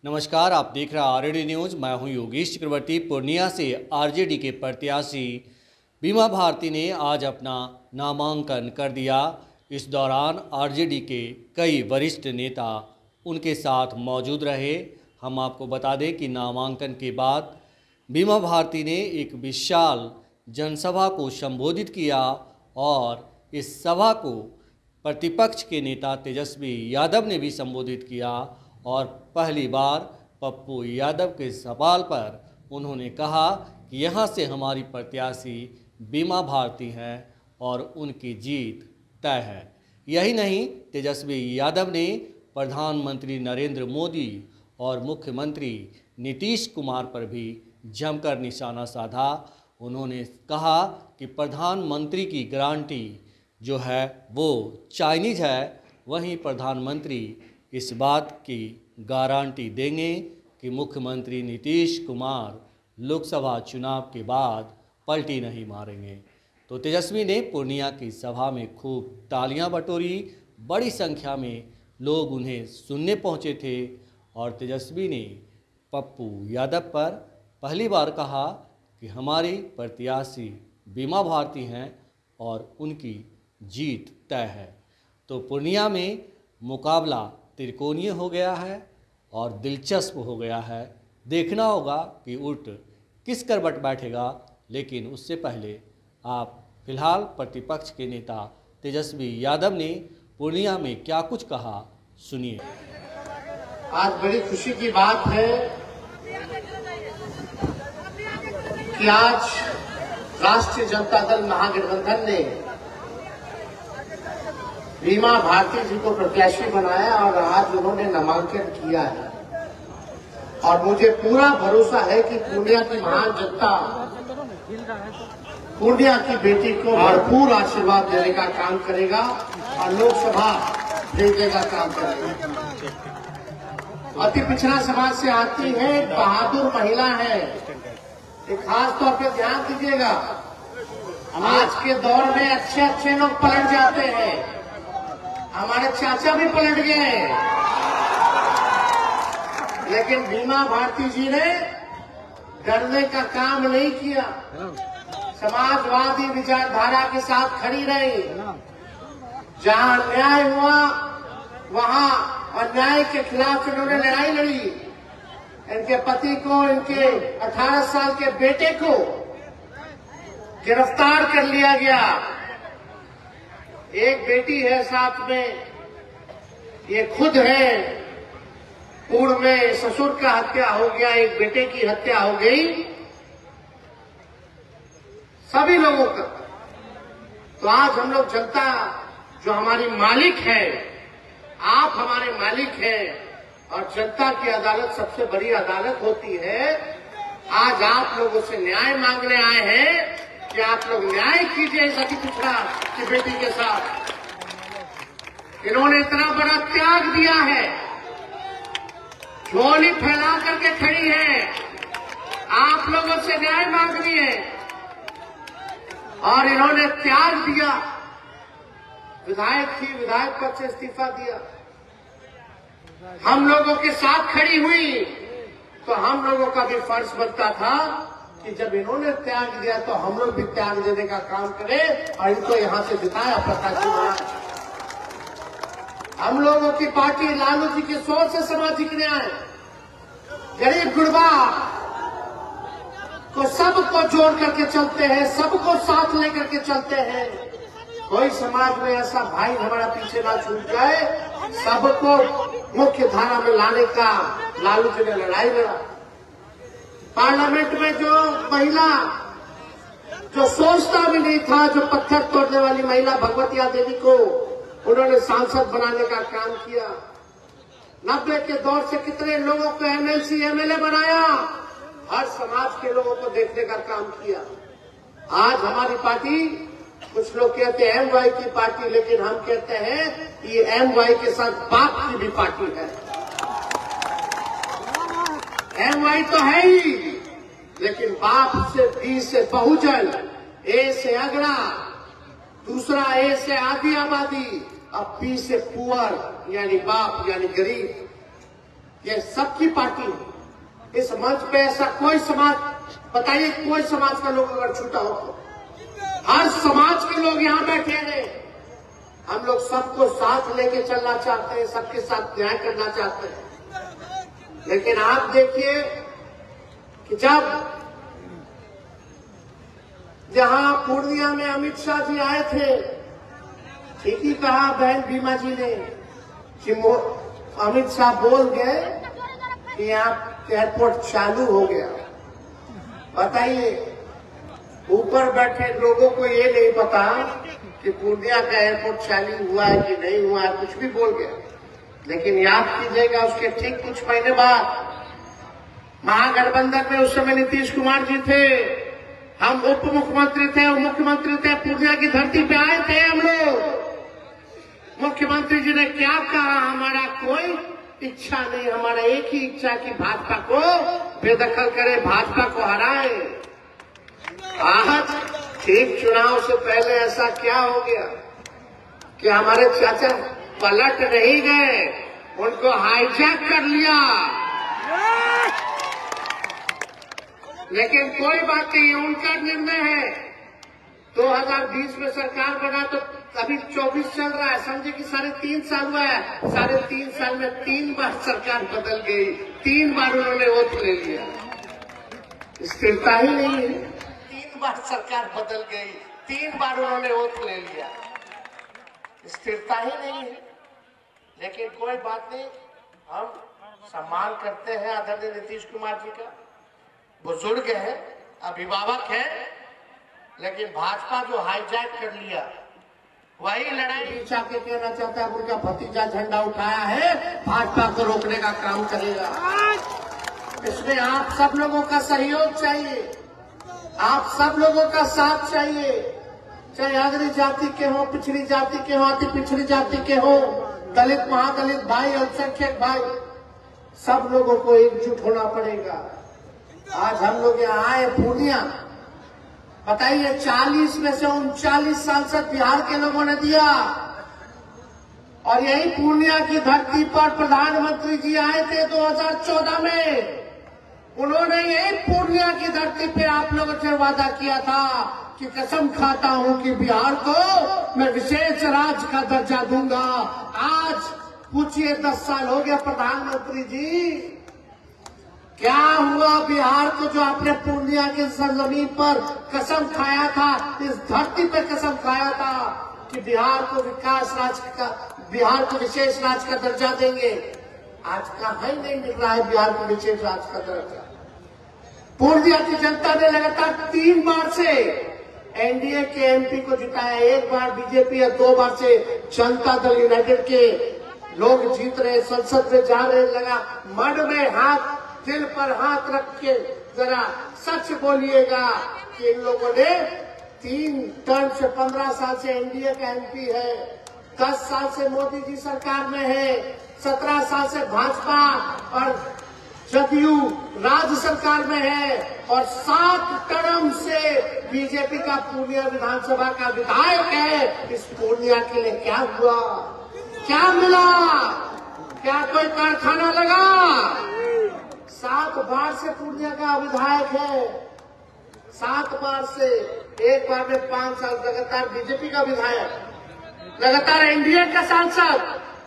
नमस्कार, आप देख रहे हैं आरजेडी न्यूज। मैं हूं योगेश चक्रवर्ती। पूर्णिया से आरजेडी के प्रत्याशी बीमा भारती ने आज अपना नामांकन कर दिया। इस दौरान आरजेडी के कई वरिष्ठ नेता उनके साथ मौजूद रहे। हम आपको बता दें कि नामांकन के बाद बीमा भारती ने एक विशाल जनसभा को संबोधित किया और इस सभा को प्रतिपक्ष के नेता तेजस्वी यादव ने भी संबोधित किया और पहली बार पप्पू यादव के सवाल पर उन्होंने कहा कि यहाँ से हमारी प्रत्याशी बीमा भारती हैं और उनकी जीत तय है। यही नहीं, तेजस्वी यादव ने प्रधानमंत्री नरेंद्र मोदी और मुख्यमंत्री नीतीश कुमार पर भी जमकर निशाना साधा। उन्होंने कहा कि प्रधानमंत्री की गारंटी जो है वो चाइनीज़ है, वहीं प्रधानमंत्री इस बात की गारंटी देंगे कि मुख्यमंत्री नीतीश कुमार लोकसभा चुनाव के बाद पलटी नहीं मारेंगे। तो तेजस्वी ने पूर्णिया की सभा में खूब तालियां बटोरी। बड़ी संख्या में लोग उन्हें सुनने पहुंचे थे और तेजस्वी ने पप्पू यादव पर पहली बार कहा कि हमारी प्रत्याशी बीमा भारती हैं और उनकी जीत तय है। तो पूर्णिया में मुकाबला त्रिकोणीय हो गया है और दिलचस्प हो गया है। देखना होगा कि ऊँट किस करवट बैठेगा। लेकिन उससे पहले आप फिलहाल प्रतिपक्ष के नेता तेजस्वी यादव ने पूर्णिया में क्या कुछ कहा, सुनिए। आज बड़ी खुशी की बात है कि आज राष्ट्रीय जनता दल महागठबंधन ने बीमा भारती जी को प्रत्याशी बनाया और आज उन्होंने नामांकन किया है। और मुझे पूरा भरोसा है कि पूर्णिया की महान जनता पूर्णिया की बेटी को भरपूर आशीर्वाद देने का काम करेगा और लोकसभा भेजने का काम करेगा। अति पिछड़ा समाज से आती है, बहादुर महिला है। एक खास तौर पर ध्यान दीजिएगा, आज के दौर में अच्छे अच्छे लोग पलट जाते हैं। हमारे चाचा भी पलट गए, लेकिन बीमा भारती जी ने डरने का काम नहीं किया। समाजवादी विचारधारा के साथ खड़ी रही। जहां अन्याय हुआ वहां अन्याय के खिलाफ इन्होंने लड़ाई लड़ी। इनके पति को, इनके 18 साल के बेटे को गिरफ्तार कर लिया गया। एक बेटी है साथ में, ये खुद है। पूर्व में ससुर का हत्या हो गया, एक बेटे की हत्या हो गई, सभी लोगों का। तो आज हम लोग जनता जो हमारी मालिक है, आप हमारे मालिक हैं और जनता की अदालत सबसे बड़ी अदालत होती है। आज आप लोगों से न्याय मांगने आए हैं कि आप लोग न्याय कीजिए इस अति पिछड़ा की बेटी के साथ। इन्होंने इतना बड़ा त्याग दिया है, झोली फैला करके खड़ी है, आप लोगों से न्याय मांगनी है और इन्होंने त्याग दिया। विधायक थी, विधायक पद से इस्तीफा दिया। हम लोगों के साथ खड़ी हुई तो हम लोगों का भी फर्ज बनता था कि जब इन्होंने त्याग दिया तो हम लोग भी त्याग देने का काम करें और इनको यहां से जिताया प्रत्याशी बना। हम लोगों की पार्टी लालू जी की सोच से सामाजिक न्याय, गरीब गुरबा को सबको जोड़ करके चलते हैं, सबको साथ लेकर के चलते हैं। कोई समाज में ऐसा भाई हमारा पीछे ना छूट जाए। सबको मुख्य धारा में लाने का लालू जी ने लड़ाई लड़ा। पार्लियामेंट में जो महिला जो सोचता भी नहीं था, जो पत्थर तोड़ने वाली महिला भगवतिया देवी को उन्होंने सांसद बनाने का काम किया। 90 के दौर से कितने लोगों को एमएलसी एमएलए बनाया, हर समाज के लोगों को देखने का काम किया। आज हमारी पार्टी, कुछ लोग कहते हैं एमवाई की पार्टी, लेकिन हम कहते हैं ये एमवाई के साथ बाप की भी पार्टी है। एमवाई तो है ही, लेकिन बाप से बी से बहुजन, ए से अगड़ा, दूसरा ए से आधी आबादी, अब पी से पुअर यानी बाप यानी गरीब। ये सबकी पार्टी है। इस मंच पे ऐसा कोई समाज, बताइए कोई समाज का लोग अगर छूटा हो तो, हर समाज के लोग यहाँ बैठे हैं। हम लोग सबको साथ लेके चलना चाहते हैं, सबके साथ न्याय करना चाहते हैं। लेकिन आप देखिए कि जब जहां पूर्णिया में अमित शाह जी आए थे, ठीक ही कहा बहन बीमा जी ने कि अमित शाह बोल गए कि यहाँ एयरपोर्ट चालू हो गया। बताइए, ऊपर बैठे लोगों को ये नहीं पता कि पूर्णिया का एयरपोर्ट चालू हुआ है कि नहीं हुआ है, कुछ भी बोल गया। लेकिन याद कीजिएगा, उसके ठीक कुछ महीने बाद महागठबंधन में उस समय नीतीश कुमार जी थे, हम उप मुख्यमंत्री थे और मुख्यमंत्री थे, पूर्णिया की धरती पे आए थे हम लोग। मुख्यमंत्री जी ने क्या कहा, हमारा कोई इच्छा नहीं, हमारा एक ही इच्छा कि भाजपा को बेदखल करे, भाजपा को हराए। आज ठीक चुनाव से पहले ऐसा क्या हो गया कि हमारे चाचा पलट नहीं गए, उनको हाईजैक कर लिया। लेकिन कोई बात नहीं, उनका निर्णय है। 2020 में सरकार बना तो अभी 24 चल रहा है, समझे कि 3.5 साल हुआ है। 3.5 साल में 3 बार सरकार बदल गई, 3 बार उन्होंने वोट ले लिया। स्थिरता ही नहीं है। 3 बार सरकार बदल गई, 3 बार उन्होंने वोट ले लिया, स्थिरता ही नहीं है। लेकिन कोई बात नहीं, हम सम्मान करते हैं आदरणीय नीतीश कुमार जी का। बुजुर्ग है, अभिभावक है, लेकिन भाजपा जो हाईजैक कर लिया, वही लड़ाई पीछा के कहना चाहता है उनका भतीजा झंडा उठाया है, भाजपा को रोकने का काम करेगा। इसमें आप सब लोगों का सहयोग चाहिए, आप सब लोगों का साथ चाहिए, चाहे अग्रणी जाति के हो, पिछड़ी जाति के हो, अति पिछड़ी जाति के हो, दलित महादलित भाई, अल्पसंख्यक भाई, सब लोगों को एकजुट होना पड़ेगा। आज हम लोग यहाँ आए पूर्णिया, बताइए 40 में से 39 सांसद बिहार के लोगों ने दिया, और यही पूर्णिया की धरती पर प्रधानमंत्री जी आए थे 2014 में। उन्होंने यही पूर्णिया की धरती पे आप लोगों से वादा किया था कि कसम खाता हूं कि बिहार को मैं विशेष राज्य का दर्जा दूंगा। आज पूछिए 10 साल हो गया प्रधानमंत्री जी, क्या हुआ बिहार को? जो आपने पूर्णिया की सरजमीन पर कसम खाया था, इस धरती पर कसम खाया था कि बिहार को विकास राज्य का, बिहार को विशेष राज्य का दर्जा देंगे, आज कहाँ ही नहीं मिल रहा है बिहार को विशेष राज्य का दर्जा। पूर्णिया की जनता ने लगातार 3 बार से एनडीए के एमपी को जिताया, 1 बार बीजेपी और 2 बार से जनता दल यूनाइटेड के लोग जीत रहे, संसद में जा रहे। लगा मन में हाथ, दिल पर हाथ रख के जरा सच बोलिएगा कि इन लोगों ने 3 टर्म से 15 साल से एनडीए का एमपी है, 10 साल से मोदी जी सरकार में है, 17 साल से भाजपा और जदयू राज्य सरकार में है, और 7 टर्म से बीजेपी का पूर्णिया विधानसभा का विधायक है। इस पूर्णिया के लिए क्या हुआ, क्या मिला? क्या कोई कारखाना लगा? 7 बार से पूर्णिया का विधायक है, 7 बार से, 1 बार में 5 साल लगातार बीजेपी का विधायक, लगातार एनडीए का सांसद,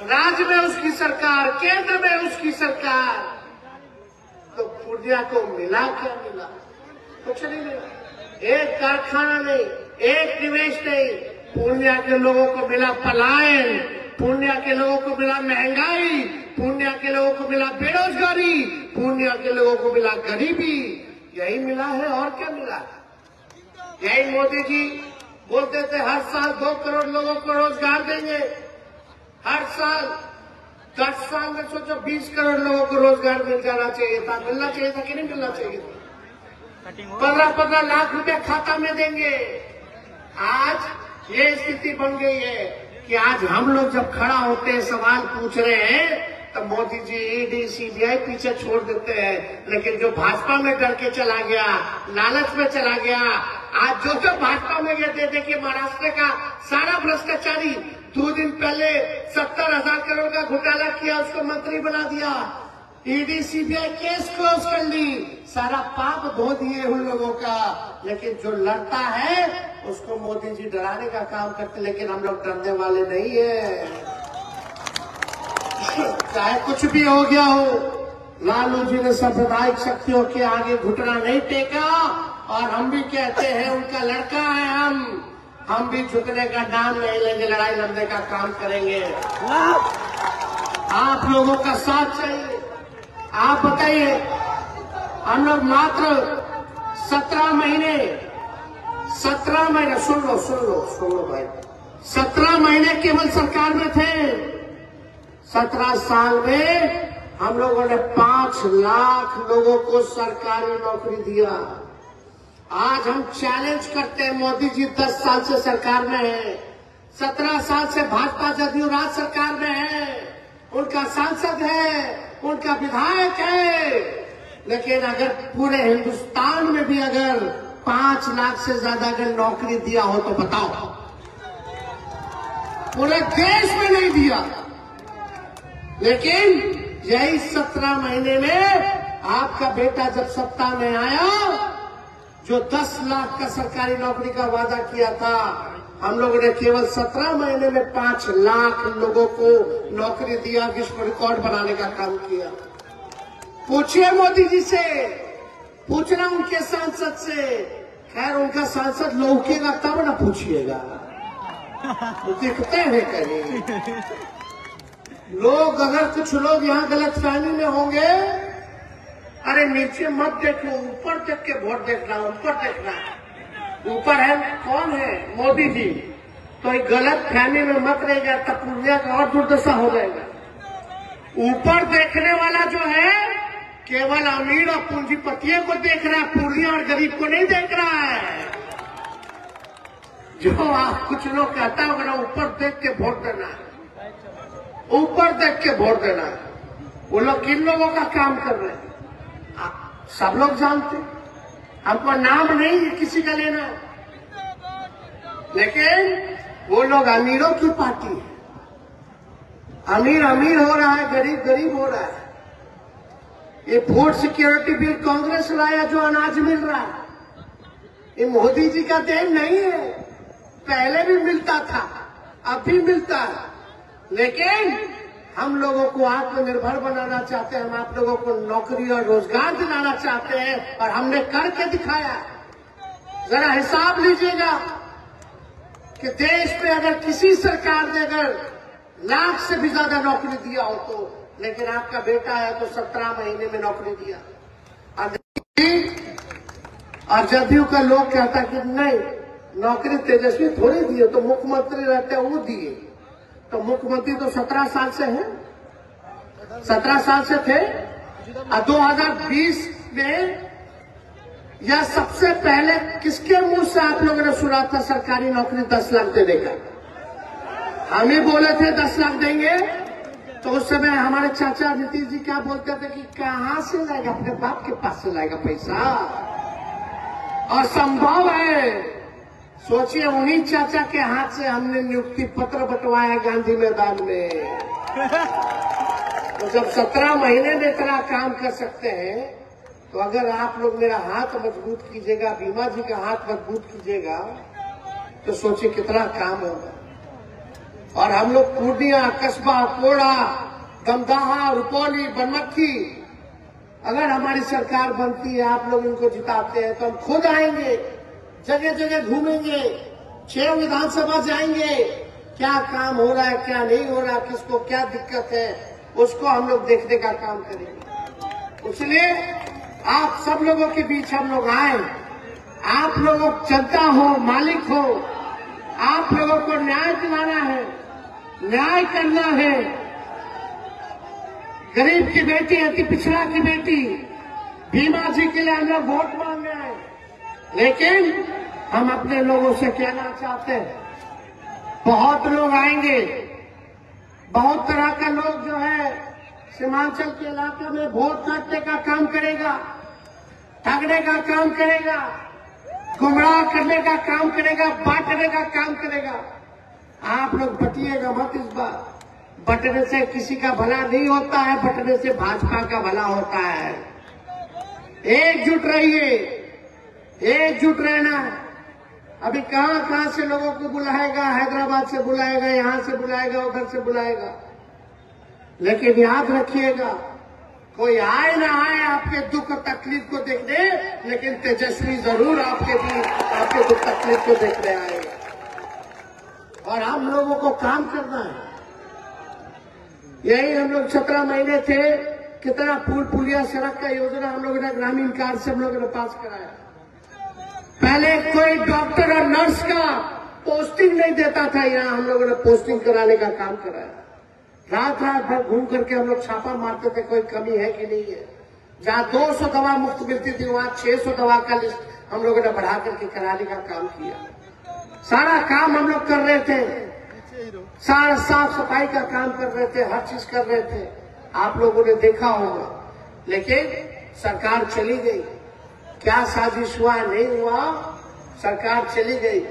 राज्य में उसकी सरकार, केंद्र में उसकी सरकार। तो पूर्णिया को मिला क्या? मिला कुछ नहीं मिला, एक कारखाना नहीं, एक निवेश नहीं। पूर्णिया के लोगों को मिला पलायन, पूर्णिया के लोगों को मिला महंगाई, पूर्णिया के लोगों को मिला बेरोजगारी, पूर्णिया के लोगों को मिला गरीबी। यही मिला है, और क्या मिला? यही मोदी जी बोलते थे हर साल 2 करोड़ लोगों को रोजगार देंगे, हर साल। 10 साल में सोचो 20 करोड़ लोगों को रोजगार मिल जाना चाहिए था। मिलना चाहिए था कि नहीं मिलना चाहिए था? 15-15 लाख रुपए खाता में देंगे। आज ये स्थिति बन गई है कि आज हम लोग जब खड़ा होते हैं, सवाल पूछ रहे हैं, तो मोदी जी ईडी सीबीआई पीछे छोड़ देते हैं। लेकिन जो भाजपा में डर के चला गया, लालच में चला गया, आज जो भाजपा में गए, देखिए महाराष्ट्र का सारा भ्रष्टाचारी 2 दिन पहले 70,000 करोड़ का घोटाला किया, उसको मंत्री बना दिया। ईडी सीबीआई केस क्लोज कर ली, सारा पाप धो दिए उन लोगों का। लेकिन जो लड़ता है उसको मोदी जी डराने का काम करते, लेकिन हम लोग डरने वाले नहीं है। चाहे कुछ भी हो गया हो, लालू जी ने सांप्रदायिक शक्तियों के आगे घुटना नहीं टेका, और हम भी कहते हैं उनका लड़का है हम भी झुकने का नाम नहीं लेंगे, लड़ाई लड़ने का काम करेंगे। आप लोगों का साथ चाहिए। आप बताइए, हम लोग मात्र 17 महीने सुन लो भाई, 17 महीने केवल सरकार में थे। 17 साल में हम लोगों ने 5 लाख लोगों को सरकारी नौकरी दिया। आज हम चैलेंज करते हैं, मोदी जी 10 साल से सरकार में है, 17 साल से भाजपा जदयू राज सरकार में है, उनका सांसद है, उनका विधायक है। लेकिन अगर पूरे हिंदुस्तान में भी अगर 5 लाख से ज्यादा अगर नौकरी दिया हो तो बताओ, पूरे देश में नहीं दिया। लेकिन यही 17 महीने में आपका बेटा जब सत्ता में आया, जो 10 लाख का सरकारी नौकरी का वादा किया था, हम लोगों ने केवल 17 महीने में 5 लाख लोगों को नौकरी दिया, विश्व रिकॉर्ड बनाने का काम किया। पूछिए मोदी जी से, पूछना उनके सांसद से। खैर उनका सांसद लौकेगा तब ना पूछिएगा, तो दिखते हैं कहीं लोग। अगर कुछ लोग यहाँ गलतफहमी में होंगे, अरे नीचे मत देखो, ऊपर देख के वोट देखना, ऊपर देखना। ऊपर है कौन है? मोदी जी। तो एक गलत फहमी में मत रहेगा, तब पूर्णिया का और दुर्दशा हो जाएगा। ऊपर देखने वाला जो है केवल अमीर और पूंजीपतियों को देख रहा है, पूर्णिया और गरीब को नहीं देख रहा है। जो आप कुछ लोग कहता होगा ना, ऊपर देख के वोट देना, ऊपर देख के वोट देना, वो लोग किन लोगों का काम कर रहे हैं सब लोग जानते। हमको नाम नहीं किसी का लेना, लेकिन वो लोग अमीरों की पार्टी है। अमीर अमीर हो रहा है, गरीब गरीब हो रहा है। ये फूड सिक्योरिटी बिल कांग्रेस लाया, जो अनाज मिल रहा है, ये मोदी जी का देन नहीं है। पहले भी मिलता था, अब भी मिलता है। लेकिन हम लोगों को आत्मनिर्भर बनाना चाहते हैं, हम आप लोगों को नौकरी और रोजगार दिलाना चाहते हैं, और हमने करके दिखाया। जरा हिसाब लीजिएगा कि देश में अगर किसी सरकार ने अगर लाख से भी ज्यादा नौकरी दिया हो तो, लेकिन आपका बेटा है तो 17 महीने में नौकरी दिया। और जदयू का लोग कहता कि नहीं, नौकरी तेजस्वी थोड़ी दिए, तो मुख्यमंत्री रहते वो दिए। तो मुख्यमंत्री तो 17 साल से है, 17 साल से थे। और 2020 में या सबसे पहले किसके मुंह से आप लोगों ने सुना था सरकारी नौकरी 10 लाख देने का? हम ही बोले थे 10 लाख देंगे। तो उस समय हमारे चाचा नीतीश जी क्या बोलते थे कि कहां से लाएगा, अपने बाप के पास से लाएगा पैसा, और संभव है। सोचिए, उन्हीं चाचा के हाथ से हमने नियुक्ति पत्र बंटवाया गांधी मैदान में। तो जब 17 महीने में इतना काम कर सकते हैं, तो अगर आप लोग मेरा हाथ मजबूत कीजिएगा, बीमा जी का हाथ मजबूत कीजिएगा, तो सोचिए कितना काम होगा। और हम लोग पूर्णिया, कस्बा, कोड़ा, दमदाहा, रुपौली, बनमक्खी, अगर हमारी सरकार बनती है, आप लोग इनको जिताते हैं, तो हम खुद आएंगे, जगह जगह घूमेंगे, 6 विधानसभा जाएंगे, क्या काम हो रहा है, क्या नहीं हो रहा, किसको क्या दिक्कत है, उसको हम लोग देखने का काम करेंगे। इसलिए आप सब लोगों के बीच हम लोग आए। आप लोगों जनता हो, मालिक हो, आप लोगों को न्याय दिलाना है, न्याय करना है। गरीब की बेटी, अति पिछड़ा की बेटी, भीमा जी के लिए हम लोग वोट मांग रहे हैं। लेकिन हम अपने लोगों से कहना चाहते हैं, बहुत लोग आएंगे, बहुत तरह का लोग जो है सीमांचल के इलाके में वोट काटने का काम करेगा, ठगने का काम करेगा, गुमराह करने का काम करेगा, बांटने का काम करेगा। आप लोग बटिएगा मत इस बार, बंटने से किसी का भला नहीं होता है, बंटने से भाजपा का भला होता है। एकजुट रहिए, एकजुट रहना। अभी कहां से लोगों को बुलाएगा, हैदराबाद से बुलाएगा, यहां से बुलाएगा, उधर से बुलाएगा, लेकिन याद रखिएगा कोई आए ना आए आपके दुख और तकलीफ को देखने, लेकिन तेजस्वी जरूर आपके दुख तकलीफ को देखने आएगा। और हम लोगों को काम करना है। यही हम लोग 17 महीने थे, कितना पुल पुलिया सड़क का योजना हम लोगों ने ग्रामीण कार्ड से हम लोगों ने पास कराया। पहले कोई डॉक्टर और नर्स का पोस्टिंग नहीं देता था, यहाँ हम लोगों ने पोस्टिंग कराने का काम कराया। रात भर घूम करके हम लोग छापा मारते थे, कोई कमी है कि नहीं है। जहाँ 200 दवा मुफ्त मिलती थी, वहाँ 600 दवा का लिस्ट हम लोगों ने बढ़ा करके कराने का काम किया। सारा काम हम लोग कर रहे थे, सारा साफ सफाई का काम कर रहे थे, हर चीज कर रहे थे, आप लोगों ने देखा होगा। लेकिन सरकार चली गई, क्या साजिश हुआ नहीं हुआ, सरकार चली गई।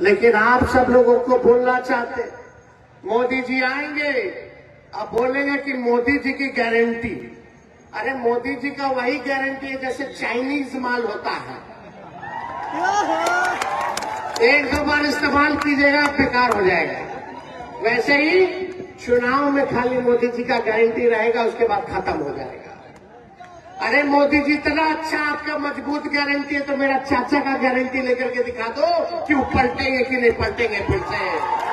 लेकिन आप सब लोगों को बोलना चाहते, मोदी जी आएंगे, अब बोलेंगे कि मोदी जी की गारंटी। अरे मोदी जी का वही गारंटी है जैसे चाइनीज माल होता है, एक दो बार इस्तेमाल कीजिएगा बेकार हो जाएगा। वैसे ही चुनाव में खाली मोदी जी का गारंटी रहेगा, उसके बाद खत्म हो जाएगा। अरे मोदी जी इतना अच्छा आपका मजबूत गारंटी है, तो मेरा चाचा का गारंटी लेकर के दिखा दो कि वो पलटेंगे कि नहीं पलटेंगे फिर से।